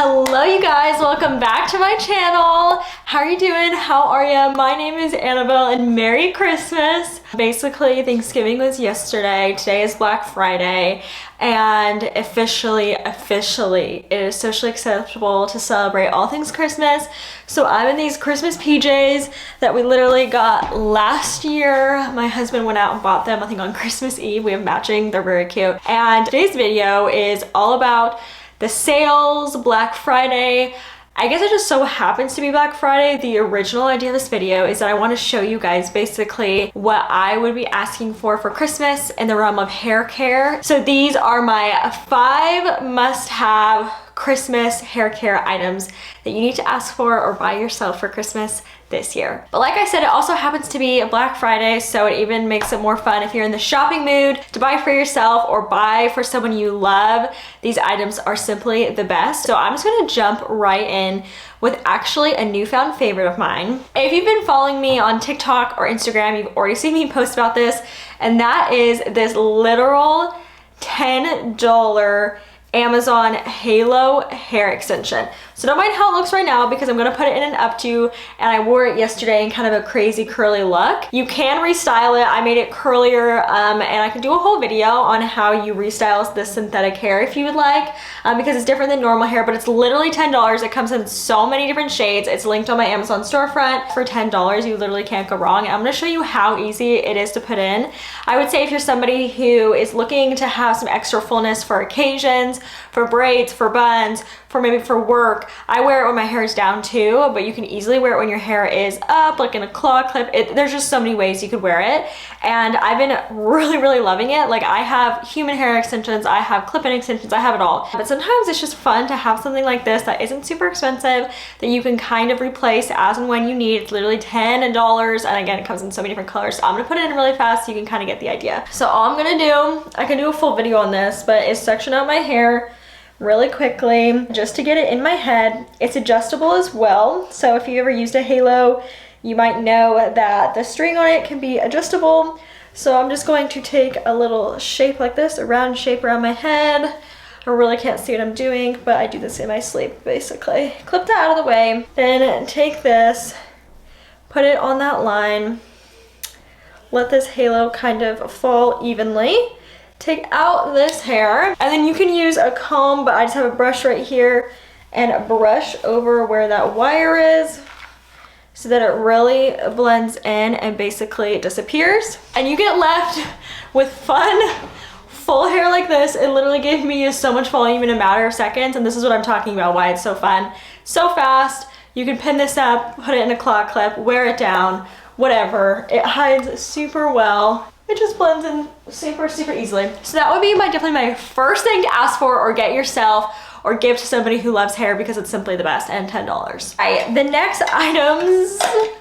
Hello you guys, welcome back to my channel. How are you doing? How are you? My name is Annabelle and Merry Christmas. Basically, Thanksgiving was yesterday. Today is Black Friday and officially it is socially acceptable to celebrate all things Christmas. So I'm in these Christmas PJs that we literally got last year. My husband went out and bought them, I think on Christmas Eve. We have matching, they're very cute. And today's video is all about the sales, Black Friday. I guess it just so happens to be Black Friday. The original idea of this video is that I want to show you guys basically what I would be asking for Christmas in the realm of hair care. So these are my 5 must-have Christmas hair care items that you need to ask for or buy yourself for Christmas this year. But like I said, it also happens to be a Black Friday, so it even makes it more fun if you're in the shopping mood to buy for yourself or buy for someone you love. These items are simply the best. So I'm just gonna jump right in with actually a newfound favorite of mine. If you've been following me on TikTok or Instagram, you've already seen me post about this, and that is this literal $10 Amazon Halo hair extension. So don't mind how it looks right now because I'm gonna put it in an updo, and I wore it yesterday in kind of a crazy curly look. You can restyle it. I made it curlier and I can do a whole video on how you restyle this synthetic hair if you would like, because it's different than normal hair, but it's literally $10. It comes in so many different shades. It's linked on my Amazon storefront. For $10, you literally can't go wrong. And I'm gonna show you how easy it is to put in. I would say if you're somebody who is looking to have some extra fullness for occasions, for braids, for buns, for work. I wear it when my hair is down too, but you can easily wear it when your hair is up, like in a claw clip. There's just so many ways you could wear it. And I've been really loving it. Like I have human hair extensions, I have clip-in extensions, I have it all. But sometimes it's just fun to have something like this that isn't super expensive, that you can kind of replace as and when you need. It's literally $10. And again, it comes in so many different colors. So I'm gonna put it in really fast so you can kind of get the idea. So all I'm gonna do, I can do a full video on this, but is section out my hair really quickly just to get it in my head. It's adjustable as well, so if you ever used a halo, you might know that the string on it can be adjustable. So I'm just going to take a little shape like this, a round shape around my head. I really can't see what I'm doing, but I do this in my sleep basically. Clip that out of the way, then take this, put it on that line, let this halo kind of fall evenly. Take out this hair, and then you can use a comb, but I just have a brush right here and brush over where that wire is so that it really blends in and basically it disappears. And you get left with fun, full hair like this. It literally gave me so much volume in a matter of seconds, and this is what I'm talking about, why it's so fun. So fast, you can pin this up, put it in a claw clip, wear it down, whatever. It hides super well. It just blends in super easily. So that would be definitely my first thing to ask for or get yourself or give to somebody who loves hair, because it's simply the best, and $10. All right, the next items,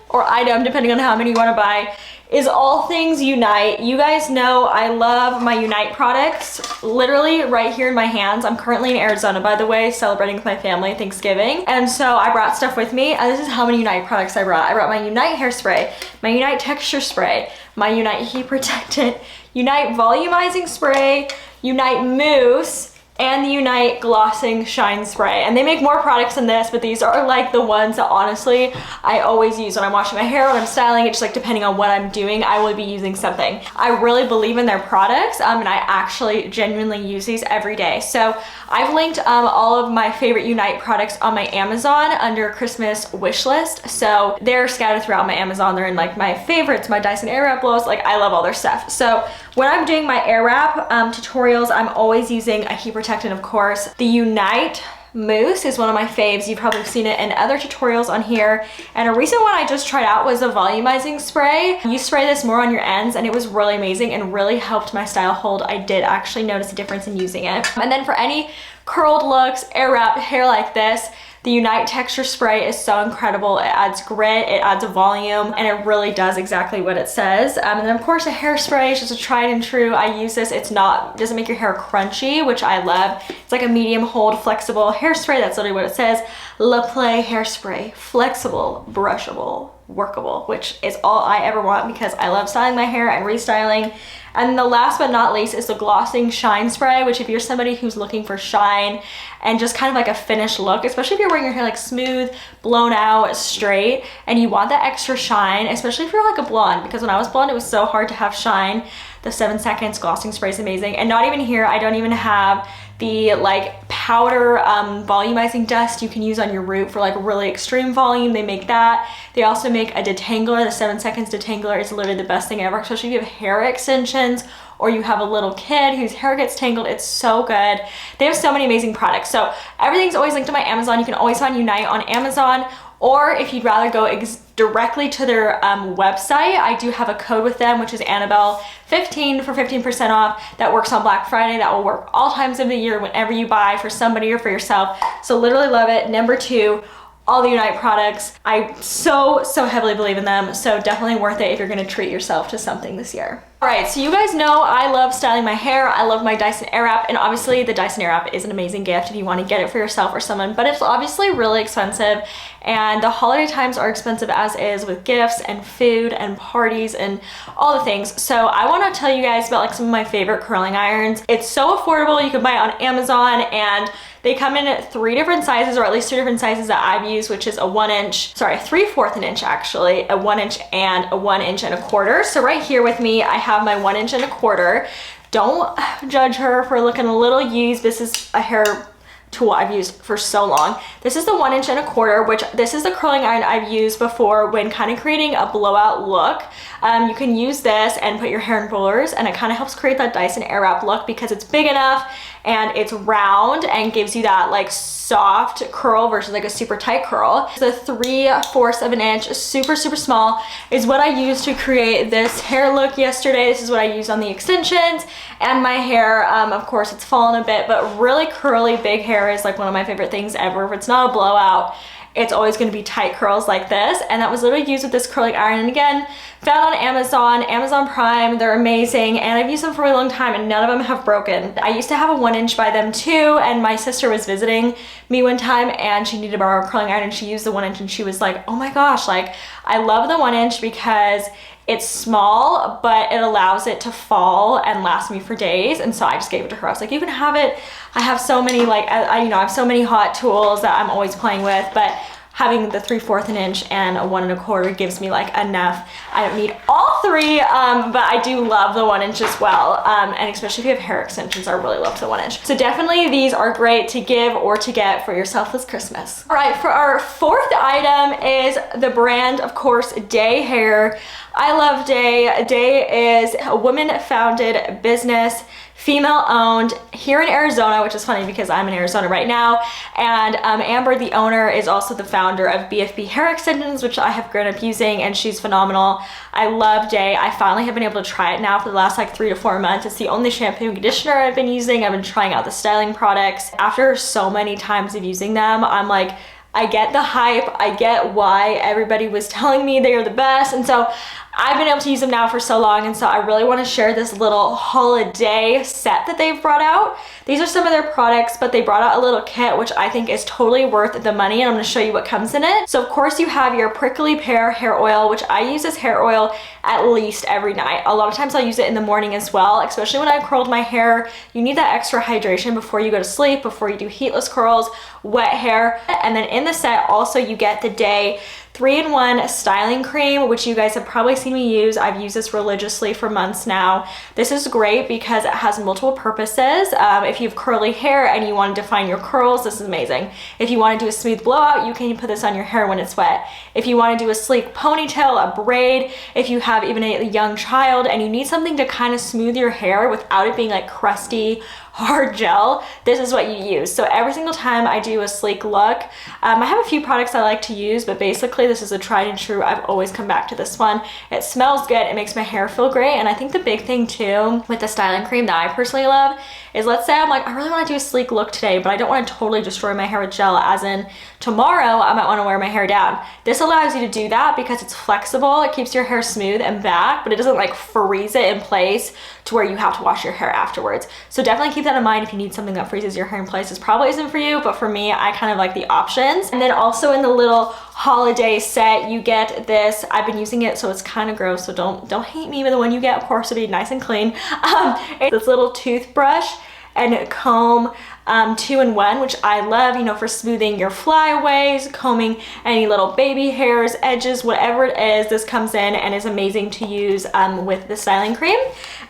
or item, depending on how many you wanna buy, is all things Unite. You guys know I love my Unite products, literally right here in my hands. I'm currently in Arizona, by the way, celebrating with my family Thanksgiving. And so I brought stuff with me, and this is how many Unite products I brought. I brought my Unite hairspray, my Unite texture spray, my Unite heat protectant, Unite volumizing spray, Unite mousse, and the Unite Glossing Shine Spray. And they make more products than this, but these are like the ones that honestly I always use when I'm washing my hair, when I'm styling it, just like depending on what I'm doing, I will be using something. I really believe in their products, and I actually genuinely use these every day. So I've linked all of my favorite Unite products on my Amazon under Christmas wish list. So they're scattered throughout my Amazon. They're in like my favorites, my Dyson Airwrap blows, like I love all their stuff. So when I'm doing my Airwrap tutorials, I'm always using a heat protectant, of course. The Unite mousse is one of my faves. You've probably seen it in other tutorials on here. And a recent one I just tried out was a volumizing spray. You spray this more on your ends, and it was really amazing and really helped my style hold. I did actually notice a difference in using it. And then for any curled looks, Airwrap hair like this, the Unite texture spray is so incredible. It adds grit, it adds a volume, and it really does exactly what it says. And then of course a hairspray is just a tried and true. I use this, it doesn't make your hair crunchy, which I love. It's like a medium hold, flexible hairspray. That's literally what it says. Le Play hairspray, flexible, brushable, workable, which is all I ever want because I love styling my hair and restyling. And the last but not least is the glossing shine spray, which if you're somebody who's looking for shine and just kind of like a finished look, especially if you're wearing your hair like smooth, blown out, straight, and you want that extra shine, especially if you're like a blonde, because when I was blonde, it was so hard to have shine. The 7 seconds glossing spray is amazing. And not even here, I don't even have the like powder volumizing dust you can use on your root for like really extreme volume. They make that. They also make a detangler. The 7 seconds detangler is literally the best thing ever, especially if you have hair extensions or you have a little kid whose hair gets tangled. It's so good. They have so many amazing products. So everything's always linked to my Amazon. You can always find Unite on Amazon, or if you'd rather go directly to their website, I do have a code with them, which is Annabelle15 for 15% off. That works on Black Friday. That will work all times of the year whenever you buy for somebody or for yourself. So literally love it. Number 2, all the Unite products. I so heavily believe in them. So definitely worth it if you're gonna treat yourself to something this year. All right, so you guys know I love styling my hair. I love my Dyson Airwrap, and obviously the Dyson Airwrap is an amazing gift if you want to get it for yourself or someone, but it's obviously really expensive, and the holiday times are expensive as is, with gifts and food and parties and all the things. So I want to tell you guys about like some of my favorite curling irons. It's so affordable. You can buy it on Amazon, and they come in 3 different sizes, or at least 2 different sizes that I've used, which is a 3/4 inch actually, a 1 inch and a 1 inch and a quarter. So right here with me, I have my 1 inch and a quarter. Don't judge her for looking a little used. This is a hair tool I've used for so long. This is the 1 inch and a quarter, which this is the curling iron I've used before when kind of creating a blowout look. You can use this and put your hair in rollers, and it kind of helps create that Dyson Airwrap look because it's big enough and it's round and gives you that like soft curl versus like a super tight curl. The 3/4 of an inch, super small, is what I used to create this hair look yesterday. This is what I used on the extensions, and my hair, of course it's fallen a bit, but really curly big hair is like one of my favorite things ever. If it's not a blowout, it's always going to be tight curls like this, and that was literally used with this curling iron. And again, found on Amazon Prime. They're amazing, and I've used them for a long time, and none of them have broken. I used to have a 1 inch by them too, and my sister was visiting me one time, and she needed to borrow a curling iron, and she used the 1 inch, and she was like, oh my gosh, like I love the 1 inch because it's small, but it allows it to fall and last me for days. And so I just gave it to her. I was like, you can have it. I have so many, like, I have so many hot tools that I'm always playing with, but having the 3/4 inch and a 1 1/4 gives me like enough. I don't need all 3, but I do love the 1 inch as well. And especially if you have hair extensions, I really love the 1 inch. So definitely these are great to give or to get for yourself this Christmas. All right, for our 4th item is the brand, of course, Day Hair. I love Day. Day is a woman-founded business, female-owned here in Arizona, which is funny because I'm in Arizona right now. And Amber, the owner, is also the founder of BFB Hair Extensions, which I have grown up using, and she's phenomenal. I love Day. I finally have been able to try it now for the last like 3 to 4 months. It's the only shampoo and conditioner I've been using. I've been trying out the styling products. After so many times of using them, I'm like, I get the hype. I get why everybody was telling me they are the best. And so I've been able to use them now for so long, and so I really want to share this little holiday set that they've brought out. These are some of their products, but they brought out a little kit, which I think is totally worth the money, and I'm going to show you what comes in it. So of course you have your prickly pear hair oil, which I use as hair oil at least every night. A lot of times I'll use it in the morning as well, especially when I curled my hair. You need that extra hydration before you go to sleep, before you do heatless curls, wet hair. And then in the set also you get the Day 3-in-1 styling cream, which you guys have probably seen me use. I've used this religiously for months now. This is great because it has multiple purposes. If you have curly hair and you want to define your curls, this is amazing. If you want to do a smooth blowout, you can put this on your hair when it's wet. If you want to do a sleek ponytail, a braid, if you have even a young child and you need something to kind of smooth your hair without it being like crusty, hard gel, this is what you use. So every single time I do a sleek look, I have a few products I like to use, but basically this is a tried and true. I've always come back to this one. It smells good, it makes my hair feel great, and I think the big thing too with the styling cream that I personally love is, let's say I'm like, I really want to do a sleek look today, but I don't want to totally destroy my hair with gel, as in tomorrow I might want to wear my hair down. This allows you to do that because it's flexible, it keeps your hair smooth and back, but it doesn't like freeze it in place to where you have to wash your hair afterwards. So definitely keep that that in mind if you need something that freezes your hair in place. This probably isn't for you, but for me, I kind of like the options. And then also in the little holiday set, you get this. I've been using it, so it's kind of gross, so don't hate me, but the one you get, of course, will be nice and clean. It's this little toothbrush and comb, 2-in-1, which I love, you know, for smoothing your flyaways, combing any little baby hairs, edges, whatever it is. This comes in and is amazing to use with the styling cream.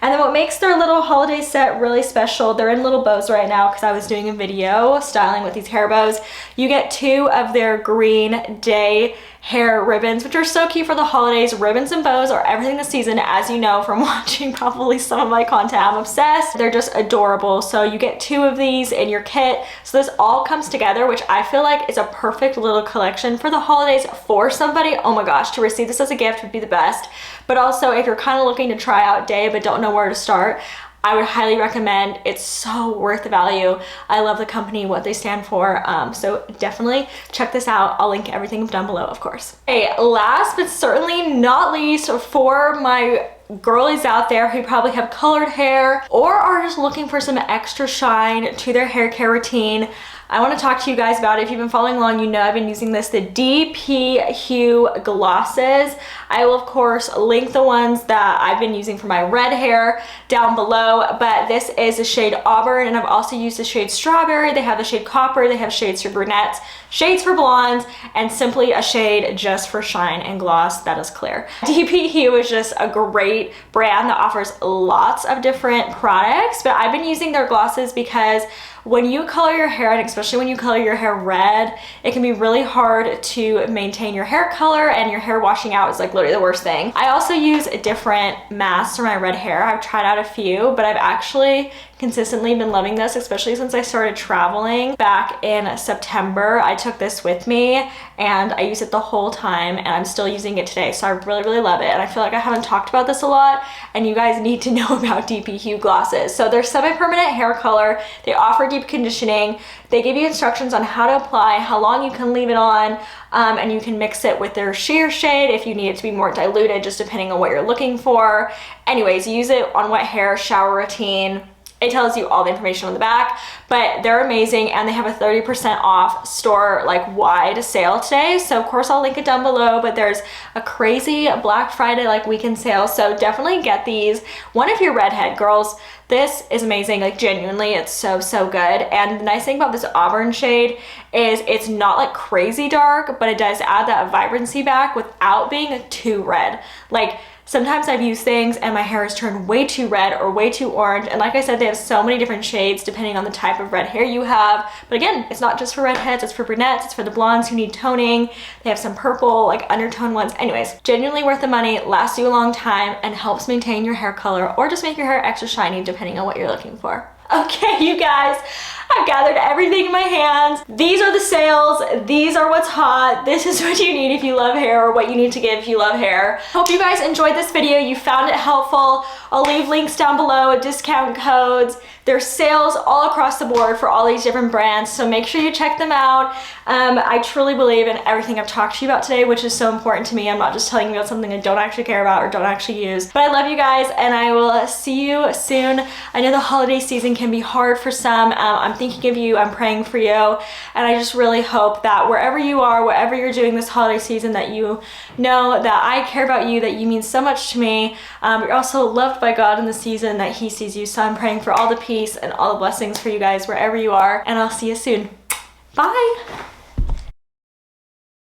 And then what makes their little holiday set really special, they're in little bows right now because I was doing a video styling with these hair bows. You get 2 of their green day hair ribbons, which are so cute for the holidays. Ribbons and bows are everything this season, as you know from watching probably some of my content. I'm obsessed. They're just adorable. So you get 2 of these in your kit. So this all comes together, which I feel like is a perfect little collection for the holidays for somebody. Oh my gosh, to receive this as a gift would be the best. But also if you're kind of looking to try out Day but don't know where to start, I would highly recommend. It's so worth the value. I love the company, what they stand for. So definitely check this out. I'll link everything down below, of course. Okay, last but certainly not least, for my girlies out there who probably have colored hair or are just looking for some extra shine to their hair care routine, I want to talk to you guys about it. If you've been following along, you know I've been using the DP Hue glosses. I will, of course, link the ones that I've been using for my red hair down below, but this is the shade Auburn, and I've also used the shade Strawberry. They have the shade Copper, they have shades for brunettes, shades for blondes, and simply a shade just for shine and gloss that is clear. DP Hue is just a great brand that offers lots of different products, but I've been using their glosses because when you color your hair, and especially when you color your hair red, it can be really hard to maintain your hair color, and your hair washing out is like literally the worst thing. I also use different masks for my red hair. I've tried out a few, but I've actually consistently been loving this, especially since I started traveling back in September. I took this with me and I used it the whole time, and I'm still using it today. So I really, really love it. And I feel like I haven't talked about this a lot, and you guys need to know about DP Hue glosses. So they're semi-permanent hair color. They offer deep conditioning. They give you instructions on how to apply, how long you can leave it on, and you can mix it with their sheer shade if you need it to be more diluted, just depending on what you're looking for. Anyways, use it on wet hair, shower routine. It tells you all the information on the back, but they're amazing, and they have a 30% off store like wide sale today. So of course I'll link it down below, but there's a crazy Black Friday like weekend sale. So definitely get these. One, if you're redhead girls, this is amazing. Like genuinely, it's so, so good. And the nice thing about this Auburn shade is it's not like crazy dark, but it does add that vibrancy back without being too red. Like sometimes I've used things and my hair has turned way too red or way too orange. And like I said, they have so many different shades depending on the type of red hair you have. But again, it's not just for redheads, it's for brunettes, it's for the blondes who need toning. They have some purple, like undertone ones. Anyways, genuinely worth the money, lasts you a long time, and helps maintain your hair color or just make your hair extra shiny depending on what you're looking for. Okay, you guys, I've gathered everything in my hands. These are the sales. These are what's hot. This is what you need if you love hair, or what you need to give if you love hair. Hope you guys enjoyed this video. You found it helpful. I'll leave links down below, discount codes. There's sales all across the board for all these different brands, so make sure you check them out. I truly believe in everything I've talked to you about today, which is so important to me. I'm not just telling you about something I don't actually care about or don't actually use. But I love you guys, and I will see you soon. I know the holiday season can be hard for some. I'm thinking of you, I'm praying for you, and I just really hope that wherever you are, whatever you're doing this holiday season, that you know that I care about you, that you mean so much to me. You're also loved by God in the season, that He sees you. So I'm praying for all the peace and all the blessings for you guys wherever you are, and I'll see you soon. Bye.